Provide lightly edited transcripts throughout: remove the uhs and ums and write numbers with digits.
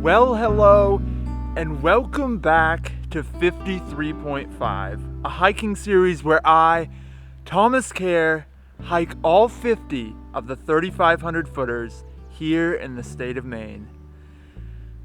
Well, hello, and welcome back to 53.5, a hiking series where I, Thomas Kerr, hike all 50 of the 3,500 footers here in the state of Maine.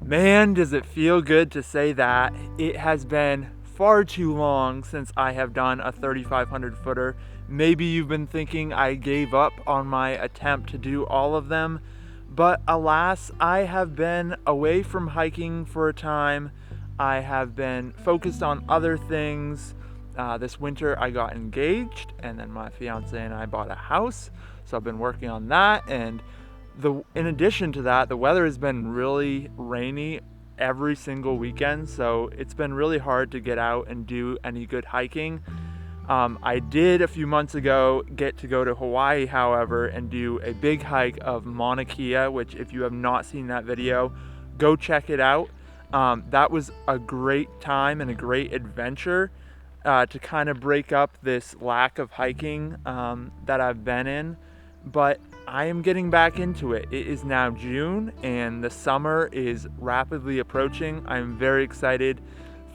Man, does it feel good to say that. It has been far too long since I have done a 3,500 footer. Maybe you've been thinking I gave up on my attempt to do all of them, but alas, I have been away from hiking for a time. I have been focused on other things. This winter I got engaged, and then my fiance and I bought a house, so I've been working on that. And in addition to that, the weather has been really rainy every single weekend, so it's been really hard to get out and do any good hiking. I did a few months ago get to go to Hawaii, however, and do a big hike of Mauna Kea, which if you have not seen that video, go check it out. That was a great time and a great adventure to kind of break up this lack of hiking that I've been in. But I am getting back into it. It is now June and the summer is rapidly approaching. I'm very excited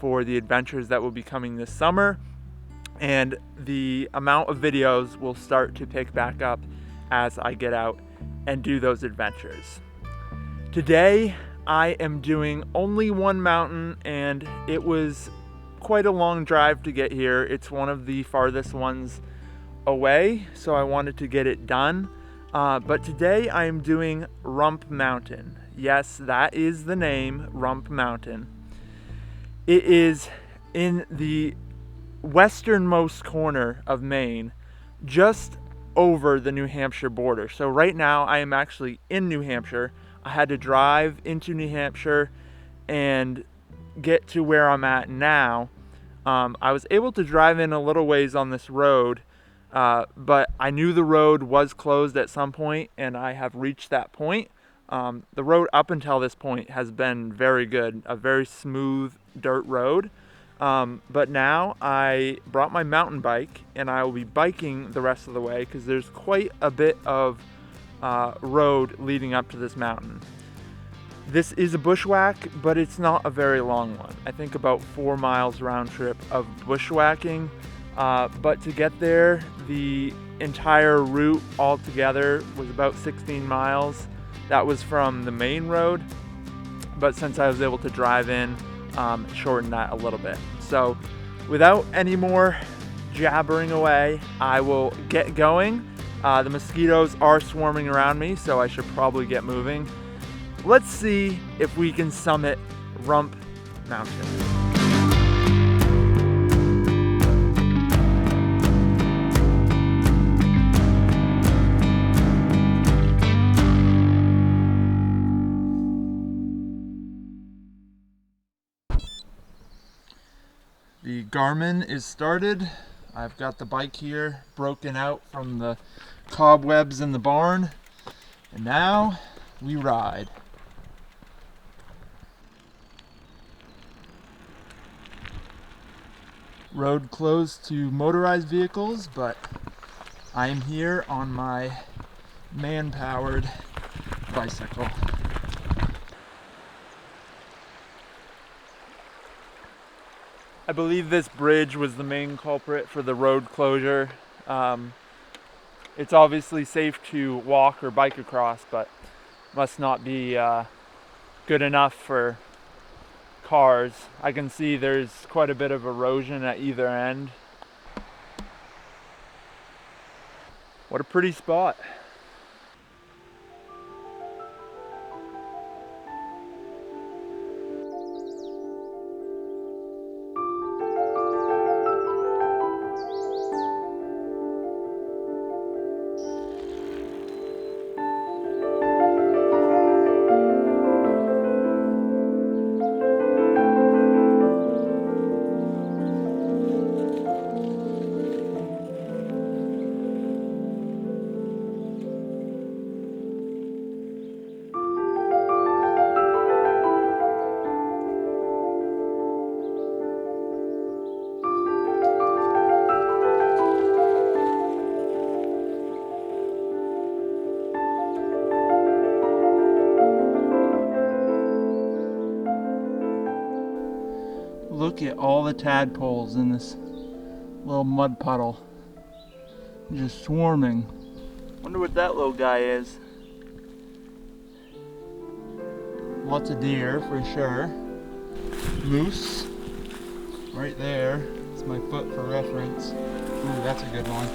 for the adventures that will be coming this summer. And the amount of videos will start to pick back up as I get out and do those adventures. Today, I am doing only one mountain, and it was quite a long drive to get here. It's one of the farthest ones away, so I wanted to get it done. But today I am doing Rump Mountain. Yes, that is the name, Rump Mountain. It is in the westernmost corner of Maine, just over the New Hampshire border. So right now I am actually in New Hampshire. I had to drive into New Hampshire and get to where I'm at now. I was able to drive in a little ways on this road, but I knew the road was closed at some point, and I have reached that point. The road up until this point has been very good, a very smooth dirt road. But now I brought my mountain bike, and I will be biking the rest of the way because there's quite a bit of road leading up to this mountain. This is a bushwhack, but it's not a very long one. I think about 4 miles round trip of bushwhacking. But to get there, the entire route altogether was about 16 miles. That was from the main road, but since I was able to drive in, shorten that a little bit. So without any more jabbering away, I will get going. The mosquitoes are swarming around me, so I should probably get moving. Let's see if we can summit Rump Mountain. The Garmin is started. I've got the bike here broken out from the cobwebs in the barn, and now we ride. Road closed to motorized vehicles, but I am here on my man-powered bicycle. I believe this bridge was the main culprit for the road closure. It's obviously safe to walk or bike across, but must not be good enough for cars. I can see there's quite a bit of erosion at either end. What a pretty spot. Look at all the tadpoles in this little mud puddle. Just swarming. Wonder what that little guy is. Lots of deer for sure. Moose right there. It's my foot for reference. Ooh, that's a good one.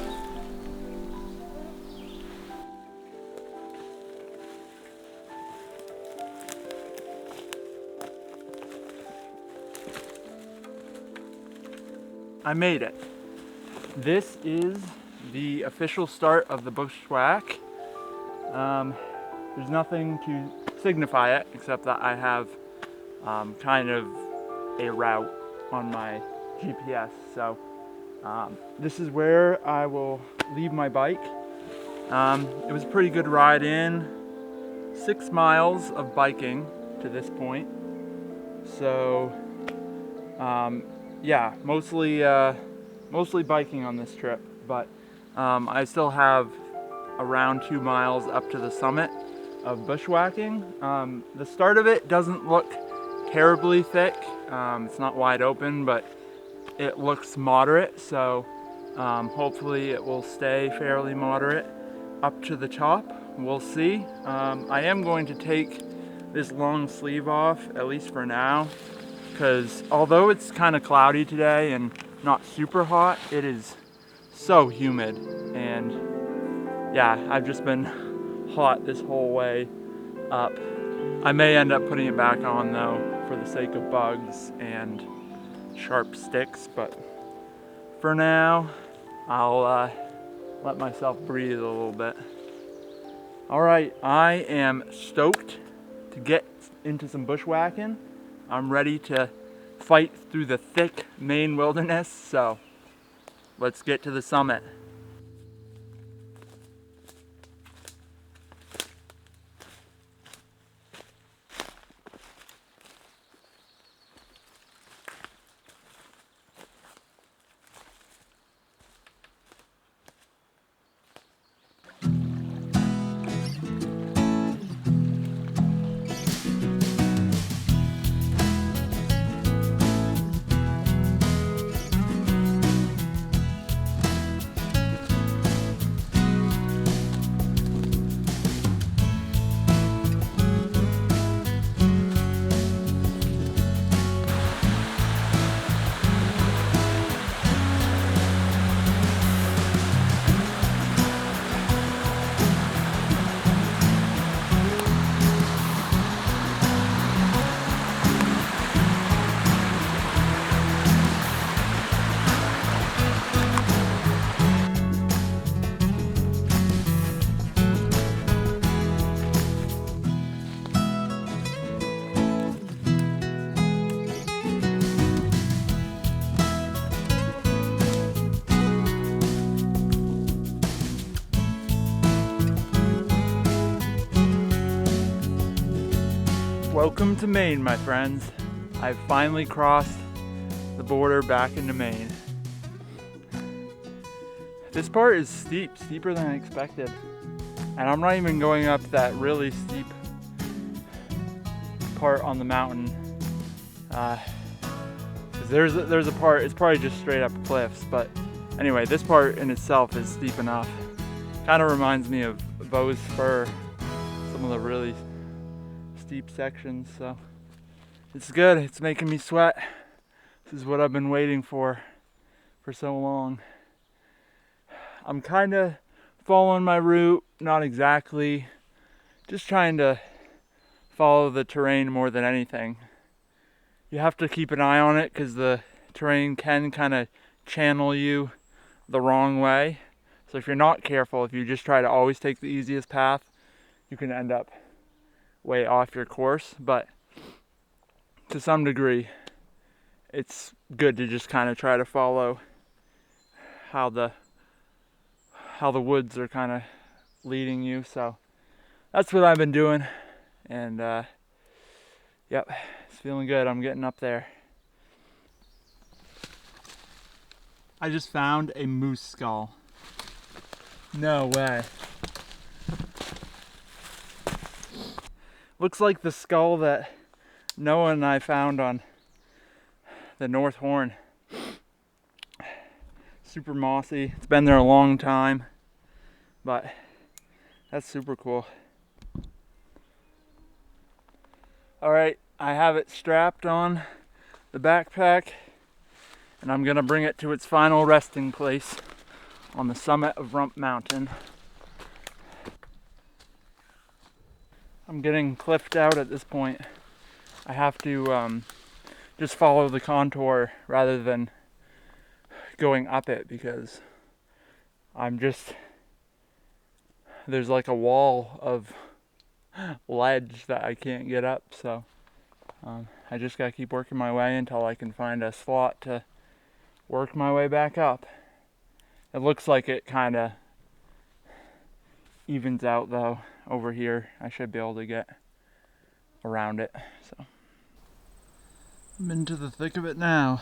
I made it. This is the official start of the bushwhack. There's nothing to signify it except that I have kind of a route on my GPS. So this is where I will leave my bike. It was a pretty good ride in. 6 miles of biking to this point. So yeah, mostly biking on this trip, but I still have around 2 miles up to the summit of bushwhacking. The start of it doesn't look terribly thick. It's not wide open, but it looks moderate, so hopefully it will stay fairly moderate up to the top. We'll see. I am going to take this long sleeve off, at least for now, because although it's kind of cloudy today and not super hot, it is so humid, and yeah, I've just been hot this whole way up. I may end up putting it back on though for the sake of bugs and sharp sticks, but for now I'll let myself breathe a little bit. Alright, I am stoked to get into some bushwhacking. I'm ready to fight through the thick Maine wilderness, so let's get to the summit. Welcome to Maine, my friends. I've finally crossed the border back into Maine. This part is steep, steeper than I expected. And I'm not even going up that really steep part on the mountain. 'Cause there's a part, it's probably just straight up cliffs, but anyway, this part in itself is steep enough. Kind of reminds me of Beau's Fur, some of the really steep sections, so it's good. It's making me sweat. This is what I've been waiting for so long. I'm kind of following my route, not exactly, just trying to follow the terrain more than anything. You have to keep an eye on it because the terrain can kind of channel you the wrong way. So if you're not careful, if you just try to always take the easiest path, you can end up way off your course. But to some degree, it's good to just kind of try to follow how the woods are kind of leading you. So that's what I've been doing, and yep, it's feeling good. I'm getting up there. I just found a moose skull. No way. Looks like the skull that Noah and I found on the North Horn. Super mossy. It's been there a long time, but that's super cool. All right, I have it strapped on the backpack, and I'm gonna bring it to its final resting place on the summit of Rump Mountain. I'm getting cliffed out at this point. I have to just follow the contour rather than going up it, because there's like a wall of ledge that I can't get up, so I just gotta keep working my way until I can find a slot to work my way back up. It looks like it kind of evens out though over here. I should be able to get around it. So I'm into the thick of it now.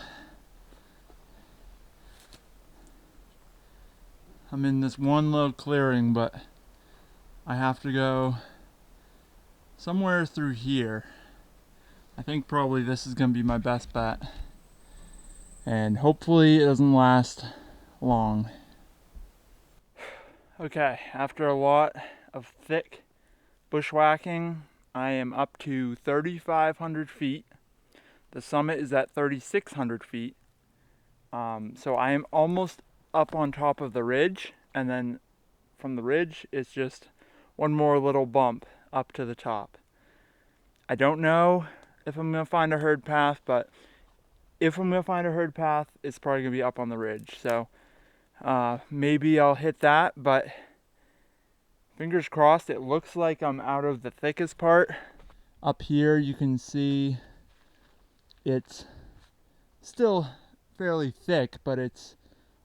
I'm in this one little clearing, but I have to go somewhere through here. I think probably this is gonna be my best bet, and hopefully it doesn't last long. Okay, after a lot of thick bushwhacking, I am up to 3,500 feet. The summit is at 3,600 feet. So I am almost up on top of the ridge, and then from the ridge it's just one more little bump up to the top. I don't know if I'm gonna find a herd path, but if I'm gonna find a herd path, it's probably gonna be up on the ridge. So maybe I'll hit that, but fingers crossed. It looks like I'm out of the thickest part. Up here you can see it's still fairly thick, but it's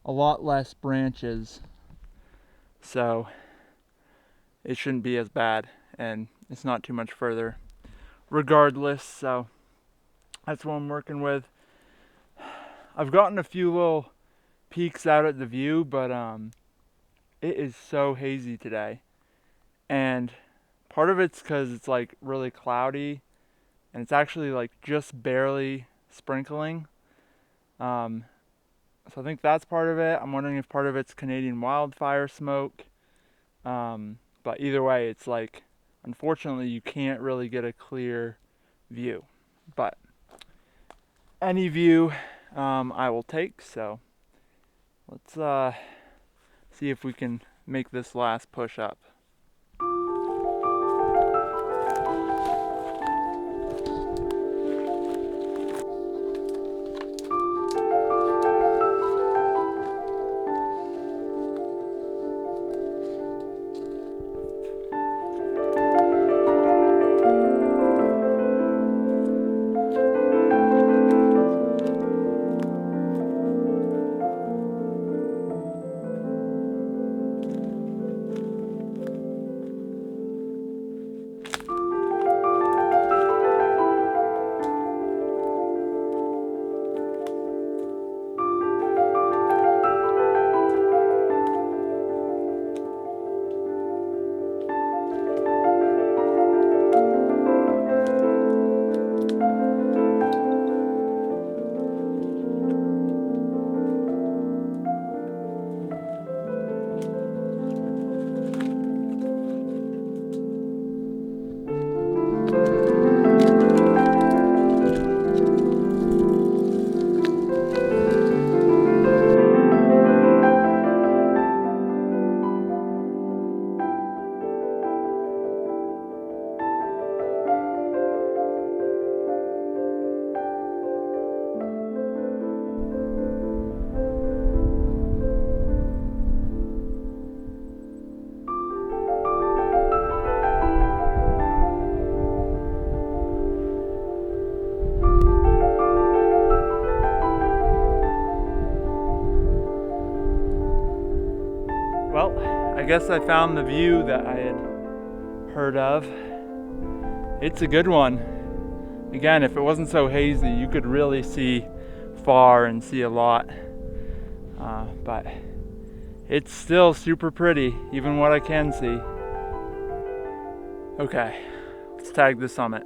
a lot less branches, so it shouldn't be as bad, and it's not too much further regardless. So that's what I'm working with. I've gotten a few little peeks out at the view, but it is so hazy today, and part of it's because it's like really cloudy, and it's actually like just barely sprinkling. So I think that's part of it. I'm wondering if part of it's Canadian wildfire smoke. But either way, it's like, unfortunately, you can't really get a clear view. But any view I will take. So let's see if we can make this last push up. I guess I found the view that I had heard of. It's a good one. Again, if it wasn't so hazy, you could really see far and see a lot. But it's still super pretty, even what I can see. Okay, let's tag the summit.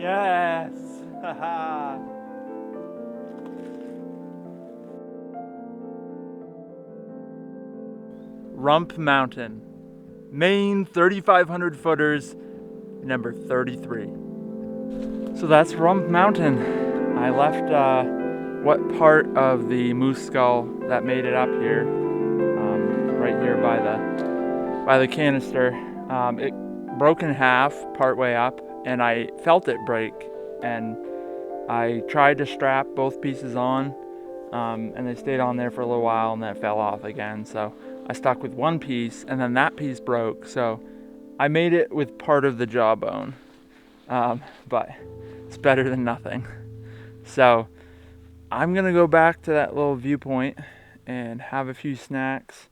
Yes! Rump Mountain, Maine, 3,500 footers, number 33. So that's Rump Mountain. I left what part of the moose skull that made it up here, right here by the canister. It broke in half partway up, and I felt it break, and I tried to strap both pieces on, and they stayed on there for a little while, and then it fell off again. So I stuck with one piece, and then that piece broke. So I made it with part of the jawbone, but it's better than nothing. So I'm gonna go back to that little viewpoint and have a few snacks,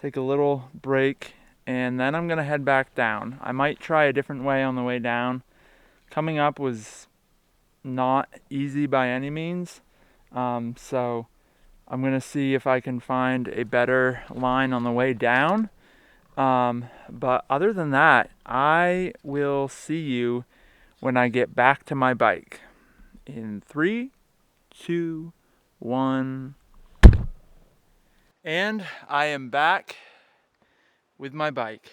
take a little break, and then I'm gonna head back down. I might try a different way on the way down. Coming up was not easy by any means, so I'm gonna see if I can find a better line on the way down. But other than that, I will see you when I get back to my bike. In 3, 2, 1. And I am back with my bike.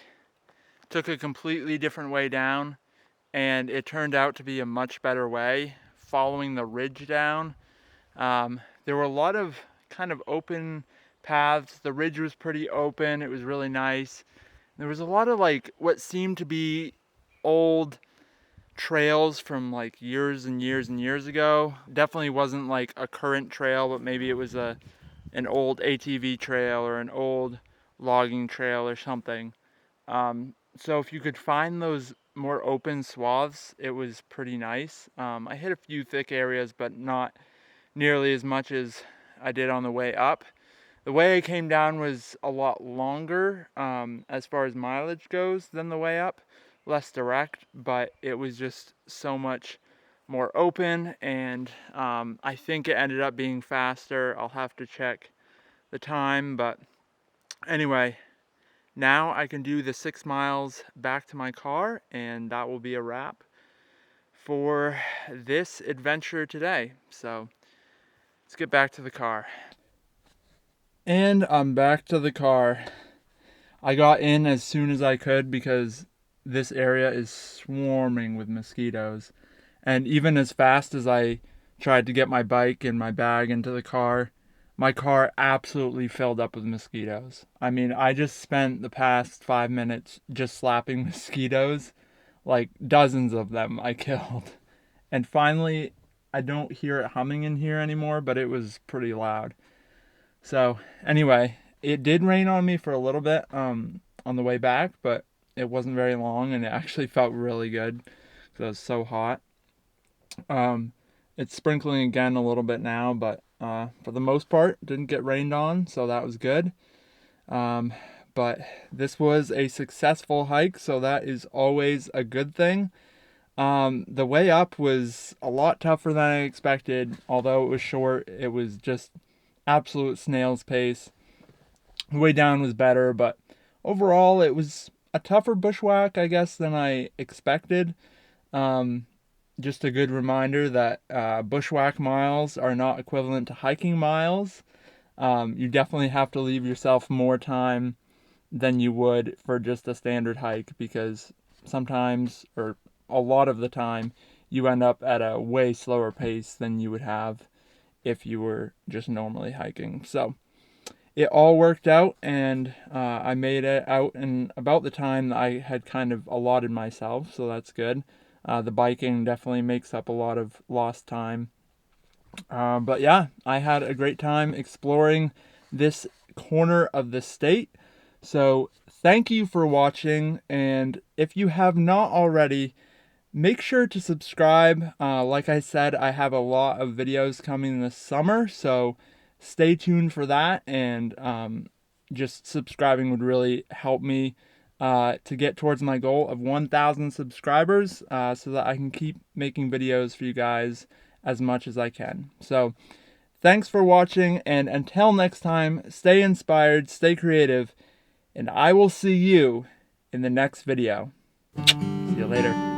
Took a completely different way down, and it turned out to be a much better way, following the ridge down. There were a lot of kind of open paths. The ridge was pretty open. It was really nice. There was a lot of like what seemed to be old trails from like years and years and years ago. Definitely wasn't like a current trail, but maybe it was an old ATV trail or an old logging trail or something. So if you could find those more open swaths, it was pretty nice. I hit a few thick areas, but not nearly as much as I did on the way up. The way I came down was a lot longer as far as mileage goes than the way up, less direct, but it was just so much more open, and I think it ended up being faster. I'll have to check the time, but anyway, now I can do the 6 miles back to my car, and that will be a wrap for this adventure today. So let's get back to the car. And I'm back to the car. I got in as soon as I could because this area is swarming with mosquitoes. And even as fast as I tried to get my bike and my bag into the car, my car absolutely filled up with mosquitoes. I mean, I just spent the past 5 minutes just slapping mosquitoes, like dozens of them I killed. And finally, I don't hear it humming in here anymore, but it was pretty loud. So anyway, it did rain on me for a little bit on the way back, but it wasn't very long, and it actually felt really good because it was so hot. It's sprinkling again a little bit now, but for the most part, didn't get rained on, so that was good. But this was a successful hike, so that is always a good thing. The way up was a lot tougher than I expected. Although it was short, it was just absolute snail's pace. The way down was better, but overall it was a tougher bushwhack, I guess, than I expected. Just a good reminder that bushwhack miles are not equivalent to hiking miles. You definitely have to leave yourself more time than you would for just a standard hike, because sometimes, or a lot of the time, you end up at a way slower pace than you would have if you were just normally hiking. So it all worked out, and I made it out in about the time that I had kind of allotted myself, so that's good. The biking definitely makes up a lot of lost time. But yeah, I had a great time exploring this corner of the state. So thank you for watching, and if you have not already, make sure to subscribe. Like I said, I have a lot of videos coming this summer, so stay tuned for that, and just subscribing would really help me to get towards my goal of 1,000 subscribers, so that I can keep making videos for you guys as much as I can. So thanks for watching, and until next time, stay inspired, stay creative, and I will see you in the next video. See you later.